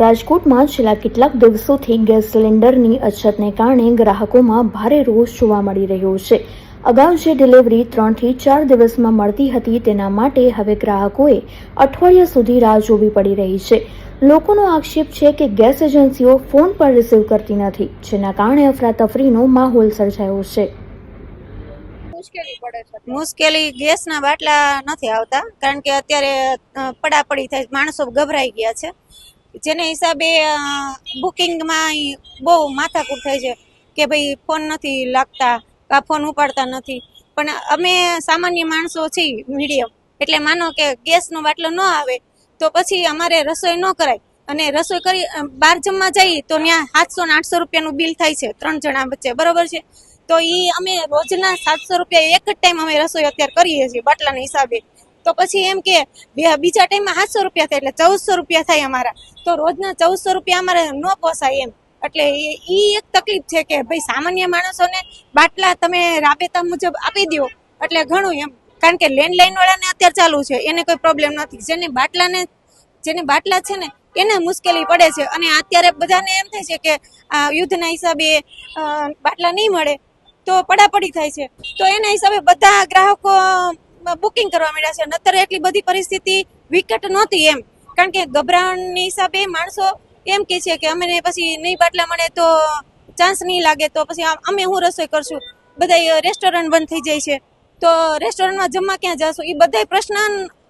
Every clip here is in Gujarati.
રાજકોટમાં છેલ્લા કેટલાક દિવસોથી ગેસ સિલિન્ડરની અછતને કારણે ગ્રાહકોમાં ભારે રોષ જોવા મળી રહ્યો છે. અગાઉ જે ડિલિવરી 3 થી 4 દિવસમાં મળતી હતી તેના માટે હવે ગ્રાહકોએ અઠવાડિયા સુધી રાહ જોવી પડી રહી છે. લોકોનો આક્ષેપ છે કે ગેસ એજન્સીઓ ફોન પર રિસીવ કરતી નથી, જેના કારણે અફરાતફરીનો માહોલ સર્જાયો છે. મુશ્કેલી ગેસના બાટલા નથી આવતા, કારણ કે અત્યારે પડાપડી થાય, માણસો ગભરાઈ ગયા છે. જેને હિસાબે બુકિંગમાં બહુ માથાકૂટ થાય છે કે ભાઈ ફોન નથી લાગતા, કા ફોન ઉપાડતા નથી. પણ અમે સામાન્ય માણસો છીએ, મીડિયમ, એટલે માનો કે ગેસનો બાટલો ન આવે તો પછી અમારે રસોઈ ન કરાય, અને રસોઈ કરી બહાર જમવા જઈએ તો ત્યાં 700 ને 800 રૂપિયાનું બિલ થાય છે 3 જણા વચ્ચે, બરોબર છે. તો અમે રોજના 700 રૂપિયા એક જ ટાઈમ અમે રસોઈ અત્યારે કરીએ છીએ બાટલાના હિસાબે. તો પછી એમ કે બીજા ટાઈમમાં 700 રૂપિયા થાય, એટલે 1400 રૂપિયા થાય અમારા. તો રોજના 1400 રૂપિયા અમારે ન પોસાય એમ. એટલે એ એક તકલીફ છે કે ભાઈ સામાન્ય માણસોને બાટલા તમે રાબેતા મુજબ આપી દો એટલે ઘણું એમ. કારણ કે લેન્ડલાઈન વાળાને અત્યારે ચાલુ છે, એને કોઈ પ્રોબ્લેમ નથી. જેને બાટલા છે ને એને મુશ્કેલી પડે છે. અને અત્યારે બધાને એમ થાય છે કે યુદ્ધના હિસાબે બાટલા નહીં મળે તો પડાપડી થાય છે. તો એના હિસાબે બધા ગ્રાહકો બુકિંગ કરવા માંડ્યા છે. નતર એટલી બધી પરિસ્થિતિ વિકટ નહોતી એમ. કારણ કે ગભરાણની હિસાબે માણસો એમ કે છે કે અમને પછી નહીં બાટલા મળે તો ચાન્સ નહીં લાગે તો પછી અમે શું રસોઈ કરશું. બધા રેસ્ટોરન્ટ બંધ થઈ જાય છે, તો રેસ્ટોરન્ટમાં જમવા ક્યાં જશું, એ બધા પ્રશ્ન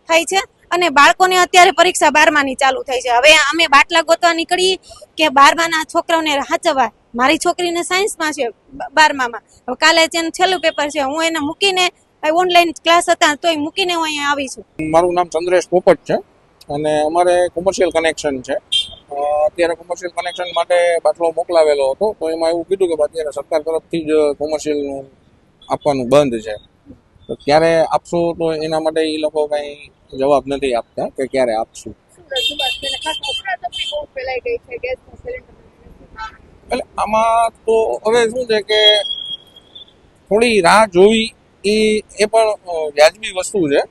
થાય છે. અને બાળકોને અત્યારે પરીક્ષા 12માની ચાલુ થાય છે. હવે અમે બાટલા ગોતવા નીકળી કે 12માના છોકરાઓને સાચવવા. મારી છોકરીને સાયન્સમાં છે 12મામાં. હવે કાલે તેનું છેલ્લું પેપર છે. હું એને મૂકીને ઓનલાઈન ક્લાસ હતા તોય મૂકીને હું અહીંયા આવી છું. મારું નામ ચંદ્રેશ પોપટ છે અને અમારે કોમર્શિયલ કનેક્શન છે. અત્યારે કોમર્શિયલ કનેક્શન માટે બાટલો મોકલાવેલો હતો, તો એમાં એવું કીધું કે અત્યારે સરકાર તરફથી જ કોમર્શિયલનું આપવાનું બંધ છે. તો ક્યારે આપશો, તો એના માટે એ લોકો કંઈ જવાબ નથી આપતા કે ક્યારે આપશું. એટલે આમાં તો હવે શું છે કે થોડી રાહ જોવી એ પણ વ્યાજબી વસ્તુ છે,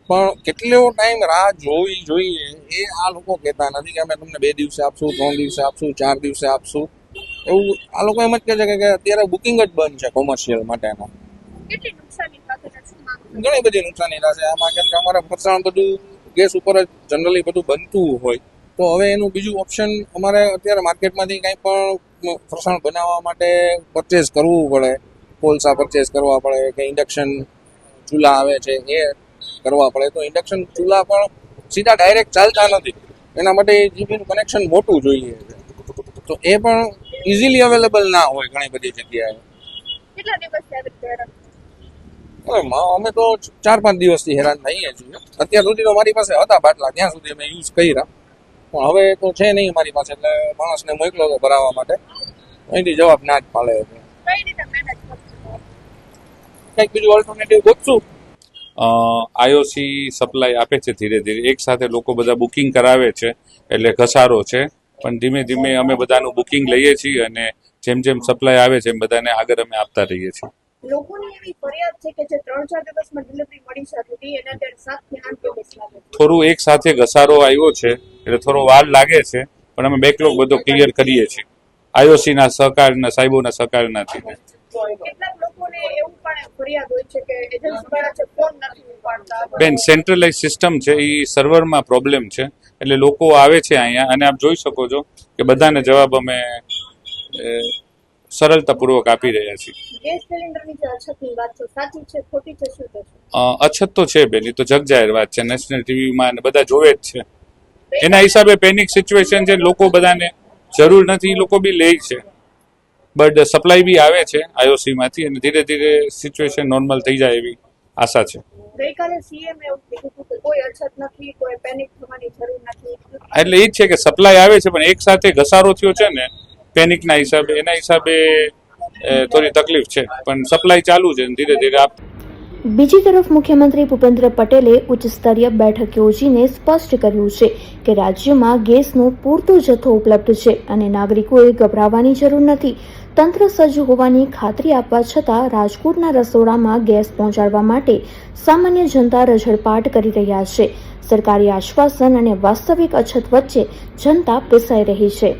પણ કેટલો ટાઈમ રાહ જોવી જોઈએ એ આ લોકો કહેતા નથી કે અમે તમને 2 દિવસે આપશું, 3 દિવસે આપશું, 4 દિવસે આપશું. એવું આ લોકો એમ જ કહે છે કે અત્યારે બુકિંગ જ બંધ છે કોમર્શિયલ માટેના. ઘણી બધી નુકસાની થશે આમાં, કેમ કે અમારે ફરસાણ બધું ગેસ ઉપર જ જનરલી બધું બનતું હોય. તો હવે એનું બીજું ઓપ્શન અમારે અત્યારે માર્કેટમાંથી કંઈ પણ ફરસાણ બનાવવા માટે પરચેસ કરવું પડે, કોલસા પરચેસ કરવા પડે કે ઇન્ડક્શન ચૂલા આવે છે એ કરવા પડે. તો ઇન્ડક્શન ચૂલા પણ સીધા ડાયરેક્ટ ચાલતા નથી, એના માટે જીબીનું કનેક્શન મોટું જોઈએ છે. તો એ પણ ઇઝીલી અવેલેબલ ના હોય ઘણી બધી જગ્યાએ. અમે તો 4-5 દિવસથી હેરાન થઈએ છીએ. અત્યાર સુધી તો મારી પાસે હતા બાટલા, ત્યાં સુધી અમે યુઝ કર્યા, પણ હવે તો છે નહીં મારી પાસે. એટલે માણસને મોકલો તો ભરાવવા માટે, અહીંથી જવાબ ના જ પાડે. કંઈક બીજું ઓલ્ટરનેટિવ ગોતશું. આઈઓસી સપ્લાય આપે છે ધીરે ધીરે, એક સાથે લોકો બધા બુકિંગ કરાવે છે એટલે ઘસારો છે. પણ ધીમે ધીમે અમે બધાનું બુકિંગ લઈએ છીએ અને જેમ જેમ સપ્લાય આવે છે એમ બધાને આગળ અમે આપતા રહીએ છીએ. લોકોની એવી ફરિયાદ છે કે જે 3-4 દિવસમાં ડિલિવરી મળી શકતી એને અત્યારે 7 થી 8 દિવસ લાગે. થોડું એક સાથે ઘસારો આવ્યો છે એટલે થોડો વાર લાગે છે, પણ અમે બેકલોગ બધો ક્લિયર કરીએ છીએ આઈઓસીના સહકારના, સાહેબોના સહકારનાથી. કેટલાક લોકોને એવું પણ ફરિયાદ હોય છે કે એજન્સી વાળા છે ફોન નથી ઉપાડતા. બેન, સેન્ટ્રલાઇઝ સિસ્ટમ છે, એ સર્વરમાં પ્રોબ્લેમ છે. એટલે લોકો આવે છે અહીંયા અને આપ જોઈ શકો છો કે બધાને જવાબ અમે સરળતાપૂર્વક આપી રહ્યા છીએ. ગેસ સિલિન્ડરની જે અછતની વાત છે, સાચી છે ખોટી છે, શું છે? અછત તો છે બેન, એ તો જગજાહેર વાત છે. નેશનલ ટીવીમાં બધા જોવે જ છે. એના હિસાબે પેનિક સિચ્યુએશન છે, લોકો બધાને જરૂર નથી એ લોકો બી લે છે, બટ સપ્લાય બી આવે છે આઈઓસી માંથી અને ધીરે ધીરે સિચ્યુએશન નોર્મલ થઈ જાય એવી આશા છે. ગઈકાલે સીએમ એવું કીધું કે કોઈ અછત નથી, કોઈ પેનિક થવાની જરૂર નથી. એટલે એ જ છે કે સપ્લાય આવે છે, પણ એક સાથે ઘસારો થયો છે ને પેનિકના હિસાબે, એના હિસાબે થોડી તકલીફ છે, પણ સપ્લાય ચાલુ છે ધીરે ધીરે. બીજી તરફ મુખ્યમંત્રી ભૂપેન્દ્ર પટેલે ઉચ્ચ સ્તરીય બેઠક યોજીને સ્પષ્ટ કર્યું છે કે રાજ્યમાં ગેસનો પૂરતો જથ્થો ઉપલબ્ધ છે અને નાગરિકોએ ગભરાવાની જરૂર નથી. તંત્ર સજ્જ હોવાની ખાતરી આપવા છતાં રાજકોટના રસોડામાં ગેસ પહોંચાડવા માટે સામાન્ય જનતા રઝળપાટ કરી રહ્યા છે. સરકારી આશ્વાસન અને વાસ્તવિક અછત વચ્ચે જનતા પીસાઈ રહી છે.